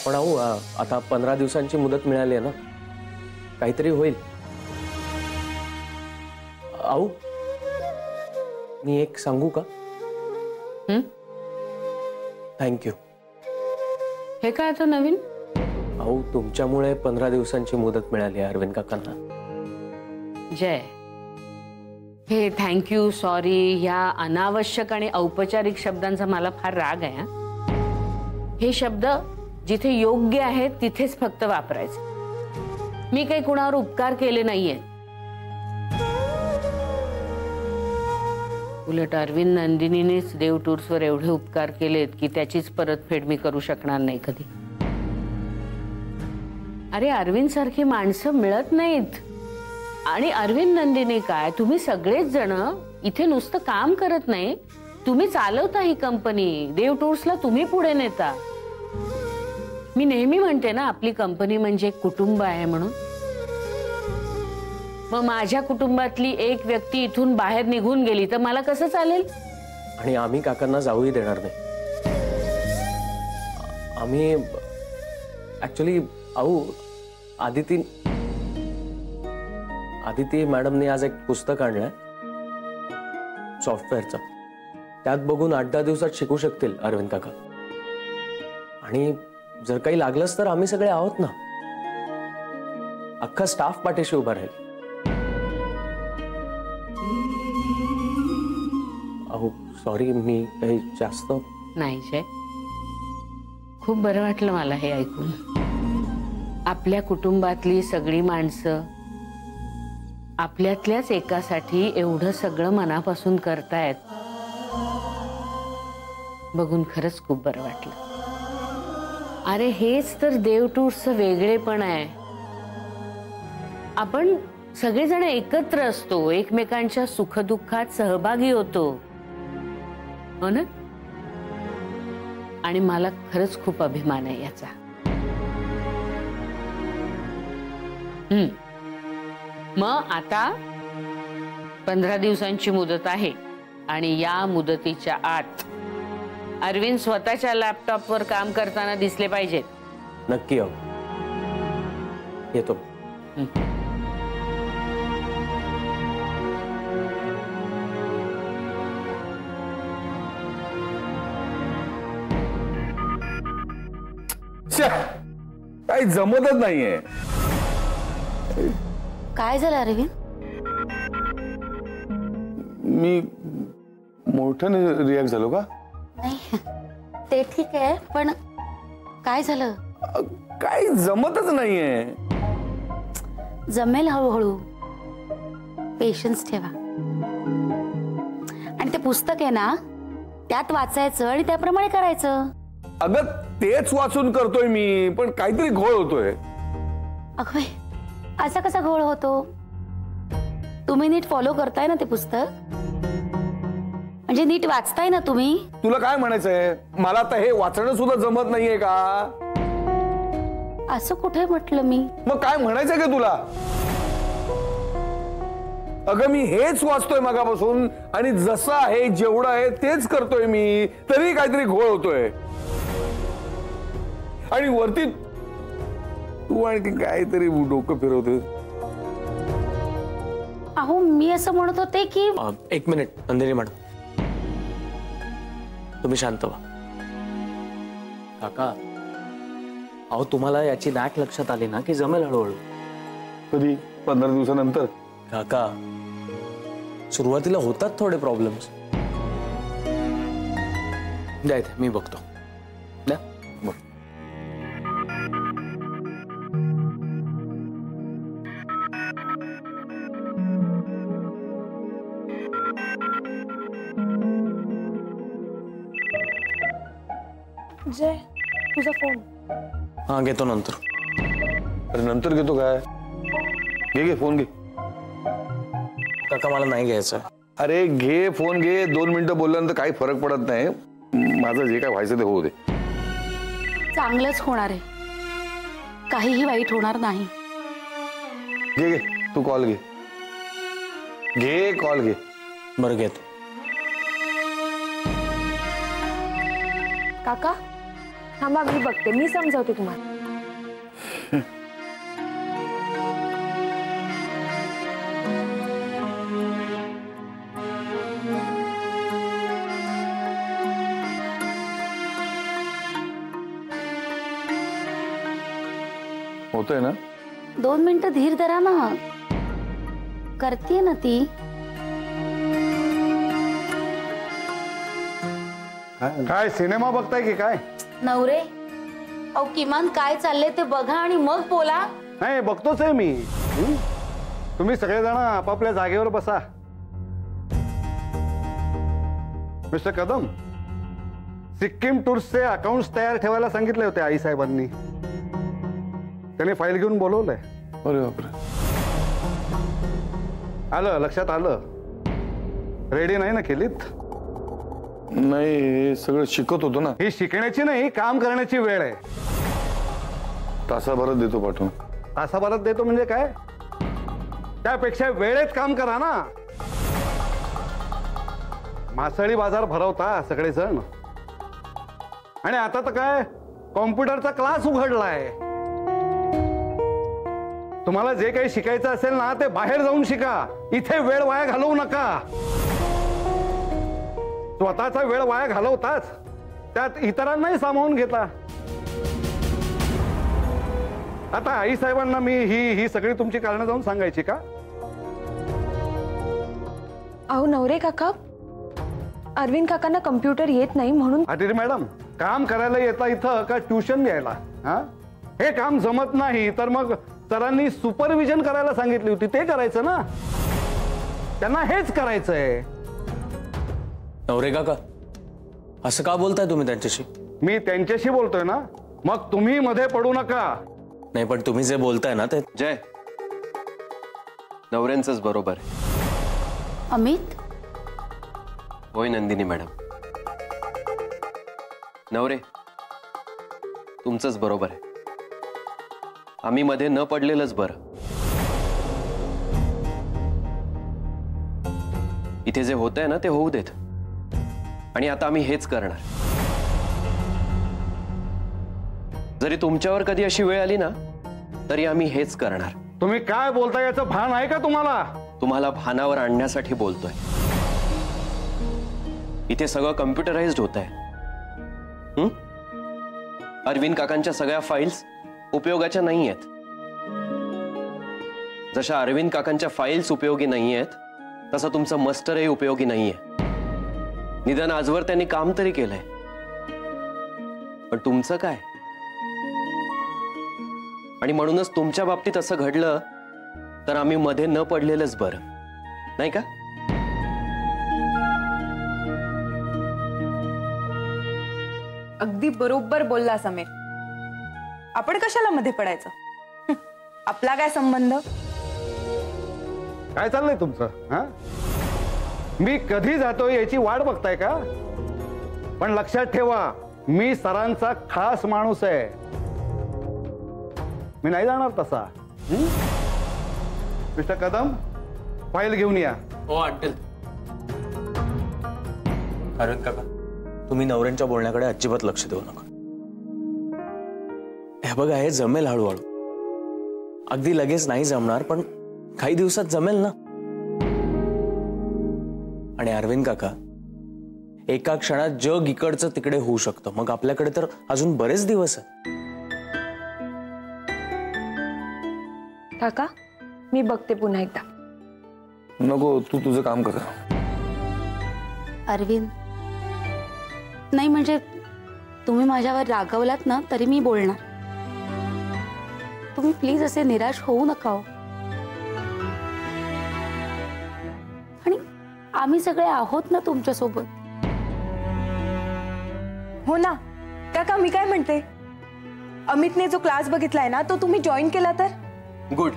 पण अहो आता 15 दिवसांची मुदत मिळाली आहे ना, काहीतरी होईल. अहो मी एक सांगू का? थँक्यू. हे काय आता नवीन? अहो तुमच्यामुळे 15 दिवसांची मुदत मिळाली आहे अरविंद काकांना. जय, हे थँक्यू, सॉरी ह्या अनावश्यक आणि औपचारिक शब्दांचा मला फार राग आहे. हे शब्द जिथे योग्य आहेत तिथेच फक्त वापरायचे. मी काही कुणावर उपकार केले नाहीये. उलट अरविंद नंदिनीनेच देव टूर्सवर एवढे उपकार केलेत की त्याचीच परतफेड मी करू शकणार नाही कधी. अरे अरविंद सारखी माणसं मिळत नाहीत. आणि अरविंद नंदिनी काय, तुम्ही सगळेच जण इथे नुसतं काम करत नाही, तुम्ही चालवता ही कंपनी. देव टूर्सला तुम्ही पुढे नेता. मी नेहमी म्हणते ना, आपली कंपनी म्हणजे कुटुंब आहे म्हणून. मग माझ्या कुटुंबातली एक व्यक्ती इथून बाहेर निघून गेली तर मला कसं चालेल? आणि आम्ही काकांना जाऊही देणार नाही. आम्ही ऍक्च्युली अहो आदिती मॅडमने आज एक पुस्तक आणलंय सॉफ्टवेअरचं. त्यात बघून 8-10 दिवसात शिकू शकतील अरविंद काका. आणि जर काही लागलंच तर आम्ही सगळे आहोत ना. अख्खा स्टाफ पाठीशी उभा राहील. अहो सॉरी, मी काही जास्त नाही जय, खूप बरं वाटलं मला हे ऐकून. आपल्या कुटुंबातली सगळी माणसं आपल्यातल्याच एकासाठी एवढं सगळं मनापासून करतायत बघून खरंच खूप बरं वाटलं. अरे हेच तर देव टूर्सचं वेगळेपण आहे. आपण सगळेजण एकत्र असतो, एकमेकांच्या सुखदुःखात सहभागी होतो, हो ना? आणि मला खरंच खूप अभिमान आहे याचा. मग आता 15 दिवसांची मुदत आहे आणि या मुदतीच्या आत अरविंद स्वतःच्या लॅपटॉपवर काम करताना दिसले पाहिजेत. नक्की अहो, येतो. काही जमतच नाहीये. काय झालं अरविंद? मी मोठ्याने रिॲक्ट झालो का? नाही ते ठीक आहे, पण काय झालं? काही जमतच नाहीये. जमेल हळूहळू. पेशन्स ठेवा. आणि ते पुस्तक आहे ना, त्यात वाचायचं आणि त्याप्रमाणे करायचं. अगं तेच वाचून करतोय मी, पण काहीतरी घोळ होतोय. अगं असा कसा घोळ होतो? तुम्ही नीट फॉलो करताय ना ते पुस्तक? म्हणजे नीट वाचताय ना तुम्ही? तुला काय म्हणायचंय? मला आता हे वाचणं सुद्धा जमत नाहीये का? असं कुठे म्हटलं मी? मग काय म्हणायचंय का तुला? अगं मी हेच वाचतोय मगापासून आणि जसं आहे जेवढं आहे तेच करतोय मी, तरी काहीतरी घोळ होतोय. आणि वरती तू आणखी काहीतरी डोकं फिरवते. अहो मी असं म्हणत होते की एक मिनिट नंदिनी मॅडम, तुम्ही शांत व्हा. काका अहो तुम्हाला याची नॅक लक्षात आली ना की जमेल हळूहळू. कधी? 15 दिवसानंतर? काका सुरुवातीला होतात थोडे प्रॉब्लेम्स. द्या इथे, मी बघतो. द्या बघ. जय, तुझा फोन. हा घेतो नंतर. अरे नंतर घेतो काय? घे फोन घे. काका मला नाही घ्यायचं. अरे घे फोन घे. 2 मिनिटं बोलल्यानंतर काही फरक पडत नाही. माझं जे काय व्हायचं ते होऊ दे. चांगलंच होणार आहे, काहीही वाईट होणार नाही. घे घे तू कॉल घे. घे कॉल घे. बरं घेतो. काका थांबा मी बघते, मी समजावते तुम्हाला. होतंय ना? 2 मिनिटं धीर धरा ना, करतीये ना ती. काय सिनेमा बघताय की काय? नवरे अहो किमान काय चाललंय ते बघा आणि मग बोला. नाही बघतोच आहे मी. तुम्ही सगळेजण आपापल्या जागेवर बसा. मिस्टर कदम, सिक्कीम टूर्सचे अकाउंट्स तयार ठेवायला सांगितले होते आई साहेबांनी. त्याने फाईल घेऊन बोलवलंय. अरे बापरे. आलं लक्षात आलं. रेडी नाही ना केलीत? नाही, हे सगळं शिकत होतो ना. ही शिकण्याची नाही, काम करण्याची वेळ आहे. तासाभरात देतो पाठवून. तासाभरात देतो म्हणजे काय? त्यापेक्षा वेळेत काम करा ना. मासळी बाजार भरवता सगळेजण. आणि आता तर काय कॉम्प्युटरचा क्लास उघडलाय. तुम्हाला जे काही शिकायचं असेल ना ते बाहेर जाऊन शिका. इथे वेळ वाया घालवू नका. स्वतःचा वेळ वाया घालवताच, त्यात इतरांनाही सामावून घेता. आता आई साहेबांना मी ही सगळी तुमची कारणं जाऊन सांगायची का? अहो नवरे काका, अरविंद काकांना कम्प्युटर येत नाही म्हणून. अरे मॅडम, काम करायला येता इथं का ट्युशन द्यायला? हा, हे काम जमत नाही तर मग सरांनी सुपरविजन करायला सांगितली होती, ते करायचं ना. त्यांना हेच करायचंय. नवरे काका, असं का बोलताय तुम्ही त्यांच्याशी? मी त्यांच्याशी बोलतोय ना, मग तुम्ही मध्ये पडू नका. नाही पण तुम्ही जे बोलताय ना ते. जय, नवऱ्यांचंच बरोबर आहे. अमित, होय नंदिनी मॅडम. नवरे, तुमचंच बरोबर आहे. आम्ही मध्ये न पडलेलंच बरं. इथे जे होतंय ना ते होऊ देत. आणि आता आम्ही हेच करणार. जरी तुमच्यावर कधी अशी वेळ आली ना तरी आम्ही हेच करणार. तुम्ही काय बोलताय याचं भान आहे का तुम्हाला? तुम्हाला भानावर आणण्यासाठी बोलतोय. इथे सगळं कम्प्युटराइज्ड होतंय. अरविंद काकांच्या सगळ्या फाईल्स उपयोगाच्या नाही आहेत. जशा अरविंद काकांच्या फाईल्स उपयोगी नाही आहेत तसं तुमचं मस्टरही उपयोगी नाहीये. निदान आजवर त्यांनी काम तरी केलंय. पण तुमचं काय? आणि म्हणूनच तुमच्या बाबतीत असं घडलं तर आम्ही मध्ये न पडलेलंच बरं, नाही का? अगदी बरोबर बोलला समीर. आपण कशाला मध्ये पडायचं? आपला काय संबंध? काय चाललंय तुमचं? हा, मी कधी जातोय याची वाट बघताय का? पण लक्षात ठेवा, मी सरांचा खास माणूस आहे. मी नाही जाणार तसा. मिस्टर कदम, फाईल घेऊन या. हो अंकल. अरविंद काका, तुम्ही नवऱ्यांच्या बोलण्याकडे अजिबात लक्ष देऊ नका. हे बघा, हे जमेल हळूहळू. अगदी लगेच नाही जमणार पण काही दिवसात जमेल ना. आणि अरविंद काका, एका क्षणात जग इकडचं तिकडे होऊ शकतं. मग आपल्याकडे तर अजून बरेच दिवस आहेत. काका मी बघते पुन्हा एकदा. नको, तू तुझं काम कर. अरविंद, नाही म्हणजे तुम्ही माझ्यावर रागवलात ना तरी मी बोलणार. तुम्ही प्लीज असे निराश होऊ नका हो. आणि आम्ही सगळे आहोत ना तुमच्या सोबत. हो ना काका, मी काय म्हणते, अमितने जो क्लास बघितलाय ना तो तुम्ही जॉईन केला तर? गुड.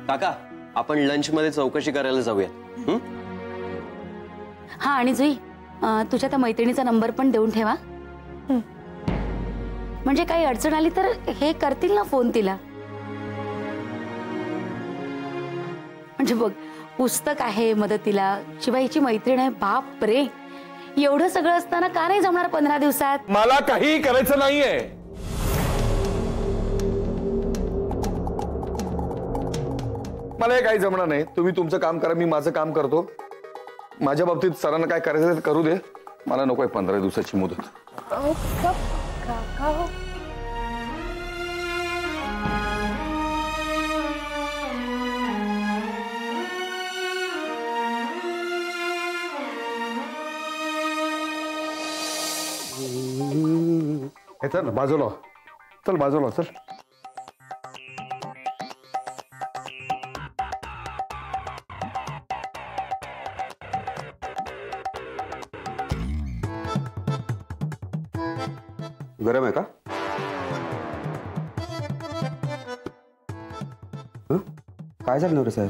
काका, आपण लंच मध्ये चौकशी करायला जाऊयात. हा, आणि जुई, तुझ्या त्या मैत्रिणीचा नंबर पण देऊन ठेवा. म्हणजे काही अडचण आली तर हे करतील ना फोन तिला. म्हणजे बघ, पुस्तक आहे मदतीला, शिवाय हिची मैत्रीण आहे. बाप रे, एवढं सगळं असताना का नाही जमणार 15 दिवसात? मला काही करायचं नाहीये. मला हे काही जमणार नाही. तुम्ही तुमचं काम करा, मी माझं काम करतो. माझ्या बाबतीत सरांना काय करायचं ते करू दे. मला नकोय 15 दिवसाची मुदत. हे चल बाजूला, चल बाजूला चल. गरम आहे का? काय झालं नवरे साहेब?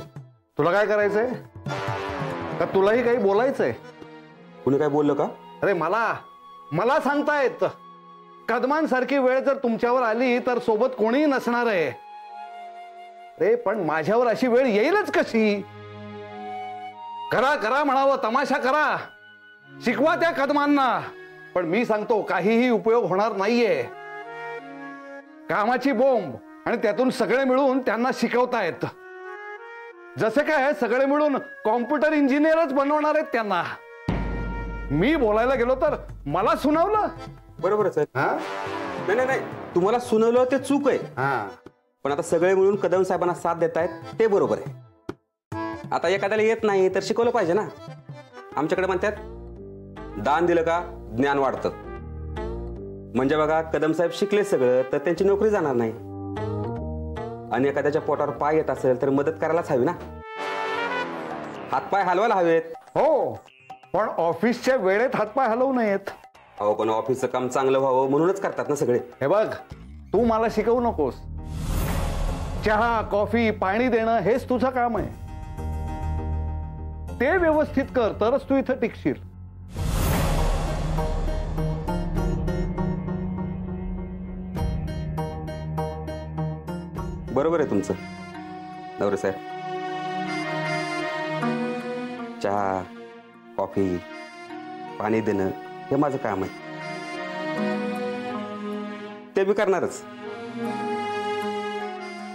तुला काय करायचंय का? तुलाही काही बोलायचंय? कुणी काय बोललं का? अरे मला सांगतायत. कदमांसारखी वेळ जर तुमच्यावर आली तर सोबत कोणीही नसणार आहे. रे पण माझ्यावर अशी वेळ येईलच कशी? करा करा म्हणावं, तमाशा करा, शिकवा त्या कदमांना. पण मी सांगतो काहीही उपयोग होणार नाहीये. कामाची बोंब आणि त्यातून सगळे मिळून त्यांना शिकवतायत. जसे काय सगळे मिळून कॉम्प्युटर इंजिनियरच बनवणार आहेत त्यांना. मी बोलायला गेलो तर मला सुनावलं. बरोबरच आहे. नाही नाही नाही, तुम्हाला सुनावलं ते चूक आहे. पण आता सगळे मिळून कदम साहेबांना साथ देत आहेत ते बरोबर आहे. आता एखाद्याला येत नाही तर शिकवलं पाहिजे ना. आमच्याकडे म्हणतात दान दिलं का ज्ञान वाढतं. म्हणजे बघा, कदम साहेब शिकले सगळं तर त्यांची नोकरी जाणार नाही. आणि एखाद्याच्या पोटावर पाय येत असेल तर मदत करायलाच हवी ना. हातपाय हलवायला हवेत. हो, पण ऑफिसच्या वेळेत हातपाय हलवू नयेत. अहो पण ऑफिसचं काम चांगलं व्हावं म्हणूनच करतात ना सगळे. हे बघ, तू मला शिकवू नकोस. चहा, कॉफी, पाणी देणं हेच तुझं काम आहे. ते व्यवस्थित कर तरच तू इथं टिकशील. बरोबर आहे तुमचं नवरे साहेब. चहा, कॉफी, पाणी देणं हे माझं काम आहे. ते बी करणारच.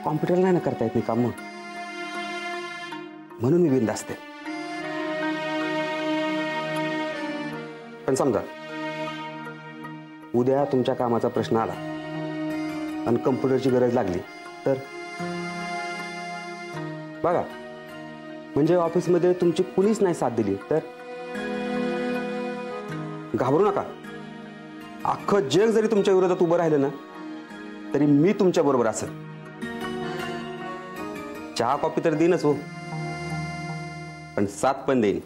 कॉम्प्युटर नाही ना करता येत नाही काम, म्हणून मी बिनधास्त आहे. पण समजा उद्या तुमच्या कामाचा प्रश्न आला आणि कम्प्युटरची गरज लागली तर बघा, म्हणजे ऑफिसमध्ये तुमची कुणीच नाही साथ दिली तर घाबरू नका. अख्खं जग जरी तुमच्या विरोधात उभं राहिलं ना तरी मी तुमच्या बरोबर असेल. चहा कॉफी तर देईनच हो, पण साथ पण देईन.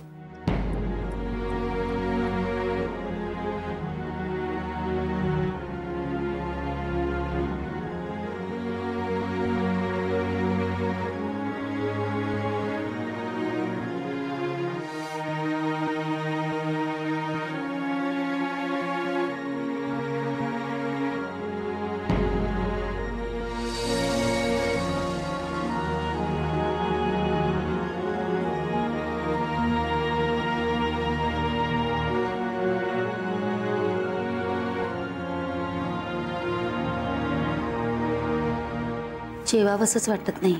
जेवावंसच वाटत नाही.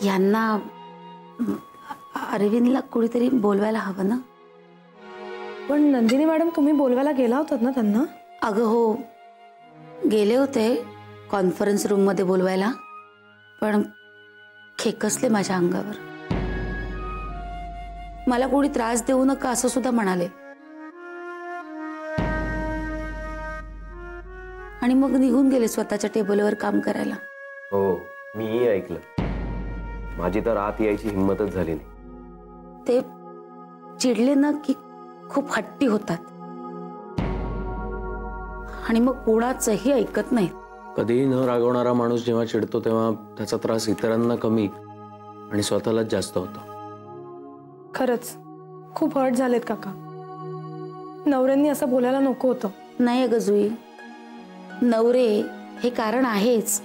यांना अरविंदला कुणीतरी बोलवायला हवं ना. पण नंदिनी मॅडम, तुम्ही बोलवायला गेला होतात ना त्यांना? अगं हो, गेले होते कॉन्फरन्स रूम मध्ये बोलवायला, पण खेकसले माझ्या अंगावर. मला कोणी त्रास देऊ नका असं सुद्धा म्हणाले. आणि मग निघून गेले स्वतःच्या टेबलवर काम करायला. हो, मीही ऐकलं. माझी तर आत यायची हिंमतच झाली नाही. ते चिडले ना की खूप हट्टी होतात आणि मग कोणाचंही ऐकत नाही. कधीही न रागवणारा माणूस जेव्हा चिडतो तेव्हा त्याचा त्रास इतरांना कमी आणि स्वतःलाच जास्त होतो. खरंच खूप हर्ट झालेत काका. नवऱ्यांनी असं बोलायला नको होतं. नाही अगं जुई, नवरे हे कारण आहेच,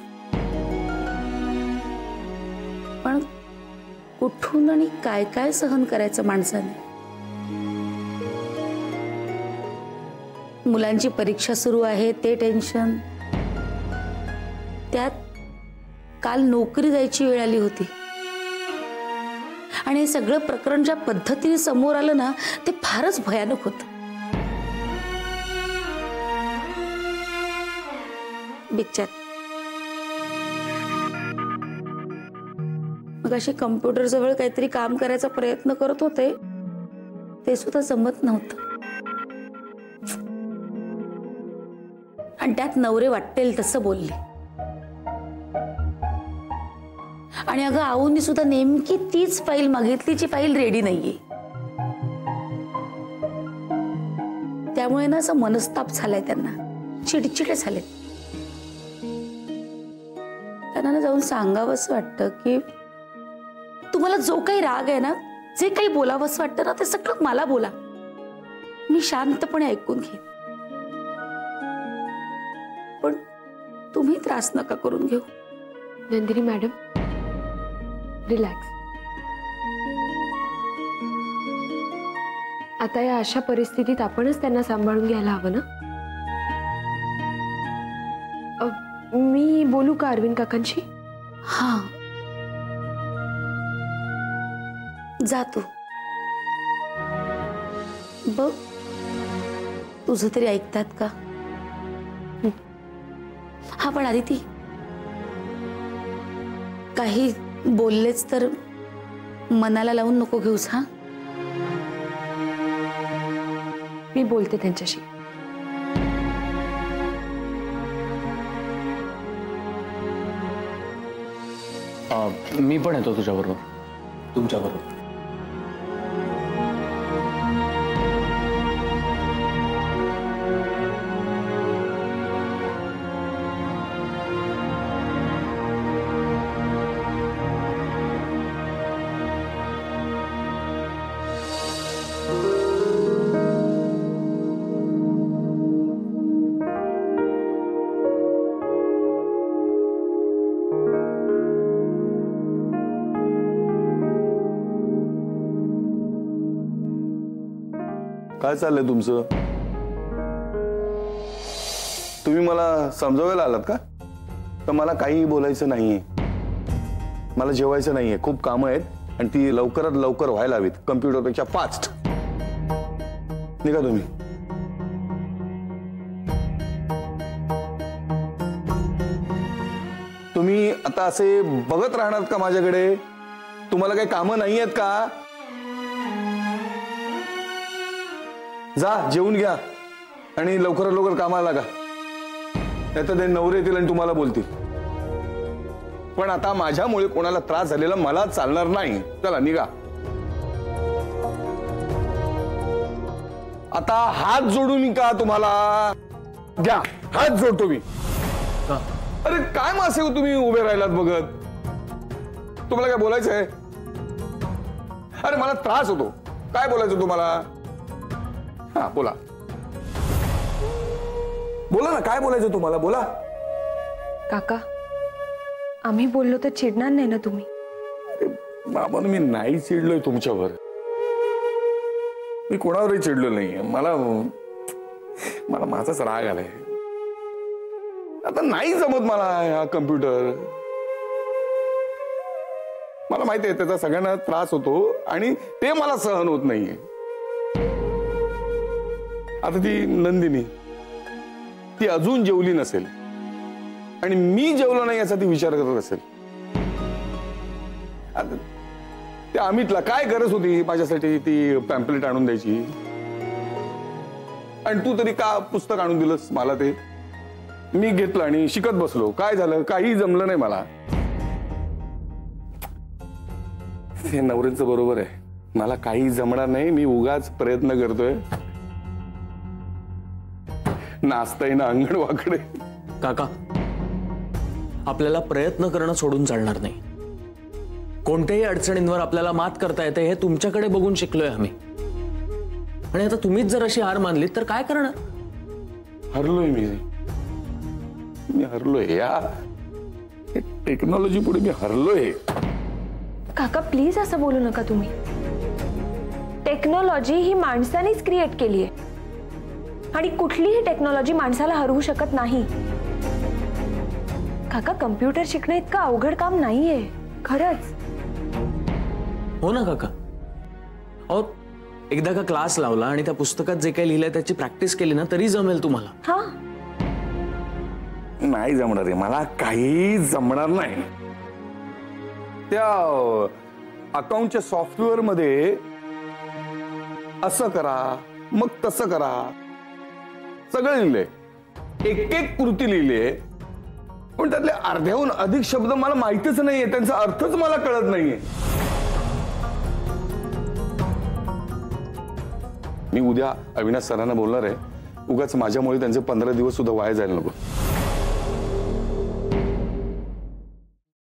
पण कुठून आणि काय काय सहन करायचं माणसाने. मुलांची परीक्षा सुरू आहे ते टेन्शन, त्यात काल नोकरी जायची वेळ आली होती आणि हे सगळं प्रकरण ज्या पद्धतीने समोर आलं ना ते फारच भयानक होतं. बिचार मग अशी कम्प्युटर जवळ काहीतरी काम करायचा प्रयत्न करत होते, ते सुद्धा जमत नव्हतं. आणि त्यात नवरे वाटेल तसं बोलले. आणि अगं आऊंनी सुद्धा नेमकी तीच फाईल मागितली जी फाईल रेडी नाहीये. त्यामुळे ना असं मनस्ताप झालाय त्यांना, चिडचिड झाले. त्यांना ना जाऊन सांगावंसं वाटतं की तुम्हाला जो काही राग आहे ना, जे काही बोलावंसं वाटतं ना, ते सगळं मला बोला, मी शांतपणे ऐकून घेईन. पण तुम्ही त्रास नका करून घेऊ. Nandini madam, relax. आता या अशा परिस्थितीत आपणच त्यांना सांभाळून घ्यायला हवं ना. मी बोलू का अरविंद काकांशी? हा, जा तू. बघ तुझं तरी ऐकतात का? हा, पण आदिती काही बोललेच तर मनाला लावून नको घेऊस. हा, मी बोलते त्यांच्याशी. मी पण येतो तुझ्याबरोबर, तुमच्याबरोबर. काय चाललंय तुमचं? तुम्ही मला समजावायला आलात का? तर मला काही बोलायचं नाहीये, मला जेवायचं नाहीये, खूप कामं आहेत आणि ती लवकरात लवकर व्हायला हवीत, कम्प्युटरपेक्षा फास्ट. निघा तुम्ही. तुम्ही आता असे बघत राहणार का माझ्याकडे? तुम्हाला काही कामं नाही आहेत का? जा, जेवून घ्या आणि लवकरात लवकर कामाला लागा, नाहीतर ते नवरे येतील आणि तुम्हाला बोलतील. पण आता माझ्यामुळे कोणाला त्रास झालेला मला चालणार नाही. चला निघा. आता हात जोडून का तुम्हाला? घ्या, हात जोडतो मी. अरे काय मासे हो तुम्ही उभे राहिलात बघत? तुम्हाला काय बोलायचं आहे? अरे मला त्रास होतो. काय बोलायचं तुम्हाला? हा, बोला बोला ना, काय बोलायचं तुम्हाला? बोला. काका, आम्ही बोललो तर चिडणार नाही ना तुम्ही? बाबा, मी नाही चिडलोय तुमच्यावर, मी कोणावरही चिडलो नाहीये. मला माझाच राग आलाय. आता नाही जमत मला हा कम्प्युटर. मला माहिती आहे त्याचा सगळ्यांना त्रास होतो आणि ते मला सहन होत नाहीये. आता ती नंदिनी, ती अजून जेवली नसेल आणि मी जेवलो नाही याचा ती विचार करत असेल. आता त्या अमितला काय गरज होती माझ्यासाठी ती पॅम्पलेट आणून द्यायची? आणि तू तरी का पुस्तक आणून दिलंस मला? ते मी घेतलं आणि शिकत बसलो. काय झालं? काही जमलं नाही मला. हे नवऱ्यांचं बरोबर आहे, मला काही जमणार नाही, मी उगाच प्रयत्न करतोय. नाचताय ना अंगण वाकडे. काका, आपल्याला प्रयत्न करणं सोडून चालणार नाही. कोणत्याही अडचणींवर आपल्याला मात करता येते हे तुमच्याकडे बघून शिकलोय आम्ही. आणि आता तुम्हीच जर अशी हार मानली तर काय करणार? हरलोय मी हरलोय. या टेक्नॉलॉजी पुढे मी हरलोय. काका प्लीज असं बोलू नका तुम्ही. टेक्नॉलॉजी ही माणसानेच क्रिएट केली आहे आणि कुठलीही टेक्नॉलॉजी माणसाला हरवू शकत नाही. काका कम्प्युटर शिकणं इतकं अवघड काम नाहीये खरंच. हो ना काका. अहो एकदा का क्लास लावला आणि त्या पुस्तकात जे काही लिहिलंय त्याची प्रॅक्टिस केली ना तरी जमेल तुम्हाला. हा नाही जमणार आहे मला, काही जमणार नाही. त्या अकाउंटच्या सॉफ्टवेअर मध्ये असं करा मग तसं करा सगळं लिहिलंय, एक एक कृती लिहिलीये, पण त्यातले अर्ध्याहून अधिक शब्द मला माहितीच नाहीये, त्यांचा अर्थच मला कळत नाहीये. मी उद्या अविनाश सरांना बोलणार आहे, उगाच माझ्यामुळे त्यांचे 15 दिवस सुद्धा वाया जायला नको.